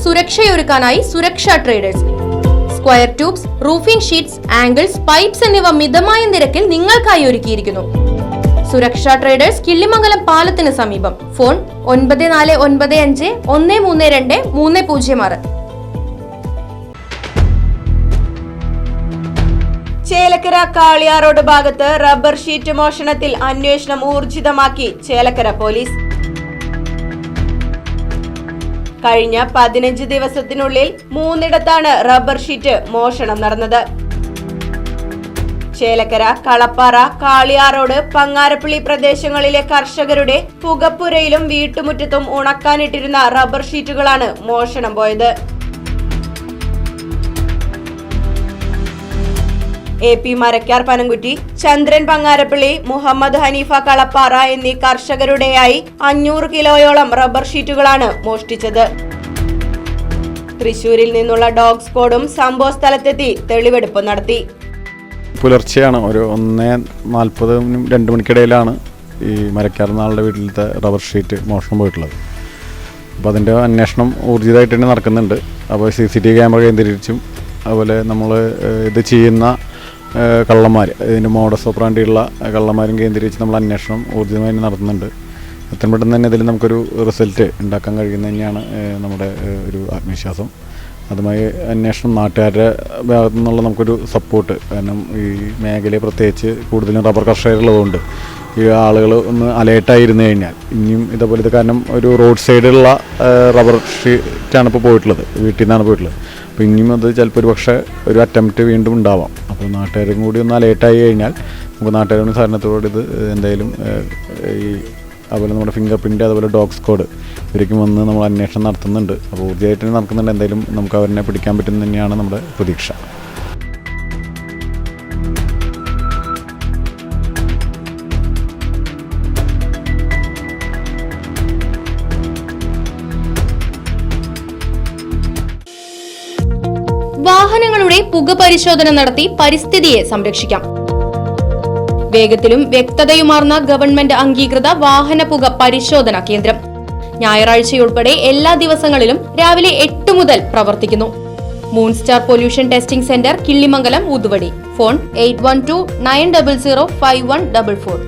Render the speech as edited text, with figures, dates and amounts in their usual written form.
സുരക്ഷയൊരുക്കാനായി സുരക്ഷാ traders. Square tubes, roofing sheets, angles, pipes എന്നിവ മിതമായ നിരക്കിൽ നിങ്ങൾക്കായി ഒരുക്കിയിരിക്കുന്നു. സുരക്ഷാ ട്രേഡേഴ്സ്, കിള്ളിമംഗലം പാലത്തിന് സമീപം. ഫോൺ 9495132306. ചേലക്കര കാളിയാർ റോഡ് ഭാഗത്ത് റബ്ബർ ഷീറ്റ് മോഷണത്തിൽ അന്വേഷണം ഊർജിതമാക്കി ചേലക്കര പോലീസ്. കഴിഞ്ഞ 15 ദിവസത്തിനുള്ളിൽ 3 റബ്ബർ ഷീറ്റ് മോഷണം നടന്നത്. ചേലക്കര, കളപ്പാറ, കാളിയാർ റോഡ്, പങ്ങാരപ്പള്ളി പ്രദേശങ്ങളിലെ കർഷകരുടെ പുകപ്പുരയിലും വീട്ടുമുറ്റത്തും ഉണക്കാനിട്ടിരുന്ന റബ്ബർ ഷീറ്റുകളാണ് മോഷണം പോയത്. AP മരക്കാർ പനംകുറ്റി, ചന്ദ്രൻ പങ്ങാരപ്പള്ളി, മുഹമ്മദ് ഹനീഫ കളപ്പാറ എന്നീ കർഷകരുടെയായി 500 കിലോയോളം റബ്ബർ ഷീറ്റുകളാണ് മോഷ്ടിച്ചത്. തൃശൂരിൽ നിന്നുള്ള ഡോഗ് സ്ക്വാഡും സംഭവ സ്ഥലത്തെത്തി തെളിവെടുപ്പ് നടത്തി. പുലർച്ചെയാണ് ഒരു 1:40 2 മണിക്കിടയിലാണ് ഈ മരക്കാർ നാളുടെ വീട്ടിലത്തെ റബ്ബർ ഷീറ്റ് മോഷണം പോയിട്ടുള്ളത്. അപ്പോൾ അതിൻ്റെ അന്വേഷണം ഊർജിതമായിട്ട് തന്നെ നടക്കുന്നുണ്ട്. അപ്പോൾ CCTV ക്യാമറ കേന്ദ്രീകരിച്ചും അതുപോലെ നമ്മൾ ഇത് ചെയ്യുന്ന കള്ളന്മാർ, ഇതിൻ്റെ മോഡസ് ഓപ്പറാണ്ടിയുള്ള കള്ളന്മാരും കേന്ദ്രീകരിച്ച് നമ്മൾ അന്വേഷണം ഊർജിതമായി നടത്തുന്നുണ്ട്. എത്രയും പെട്ടെന്ന് തന്നെ ഇതിൽ നമുക്കൊരു റിസൾട്ട് ഉണ്ടാക്കാൻ കഴിയുന്നത് തന്നെയാണ് നമ്മുടെ ഒരു ആത്മവിശ്വാസം. അതുമായി അന്വേഷണം നാട്ടുകാരുടെ ഭാഗത്തു നിന്നുള്ള നമുക്കൊരു സപ്പോർട്ട്, കാരണം ഈ മേഖലയെ പ്രത്യേകിച്ച് കൂടുതലും റബ്ബർ കർഷകരുള്ളതുകൊണ്ട് ഈ ആളുകൾ ഒന്ന് അലേർട്ടായിരുന്നു കഴിഞ്ഞാൽ ഇനിയും ഇതേപോലെ കാരണം ഒരു റോഡ് സൈഡിലുള്ള റബ്ബർ ഷീറ്റാണ് ഇപ്പോൾ പോയിട്ടുള്ളത്, വീട്ടിൽ നിന്നാണ് പോയിട്ടുള്ളത്. അപ്പോൾ ഇനിയും അത് ചിലപ്പോൾ ഒരു പക്ഷേ ഒരു അറ്റംപ്റ്റ് വീണ്ടും ഉണ്ടാവാം. അപ്പോൾ നാട്ടുകാരും കൂടി ഒന്ന് അലേർട്ടായി കഴിഞ്ഞാൽ നമുക്ക് നാട്ടുകാരുടെ സഹകരണത്തോട് ഇത് എന്തായാലും ഈ അതുപോലെ നമ്മുടെ ഫിംഗർ പ്രിൻ്റ്, അതുപോലെ ഡോഗ് സ്ക്വാഡ് ഇവരേക്കും വന്ന് നമ്മൾ അന്വേഷണം നടത്തുന്നുണ്ട്. അപ്പോൾ ഊർജ്ജമായിട്ട് നടക്കുന്നുണ്ട്. എന്തായാലും നമുക്ക് അവരെ പിടിക്കാൻ പറ്റുന്ന തന്നെയാണ് നമ്മുടെ പ്രതീക്ഷ. വാഹനങ്ങളുടെ പുക പരിശോധന നടത്തി പരിസ്ഥിതിയെ സംരക്ഷിക്കാം. വേഗത്തിലും വ്യക്തതയുമാർന്ന ഗവൺമെന്റ് അംഗീകൃത വാഹന പുക പരിശോധനാ കേന്ദ്രം ഞായറാഴ്ചയുൾപ്പെടെ എല്ലാ ദിവസങ്ങളിലും രാവിലെ 8 മുതൽ പ്രവർത്തിക്കുന്നു. Moonstar pollution testing centre, Killimangalam, ഊതുവടി. ഫോൺ 8129005144.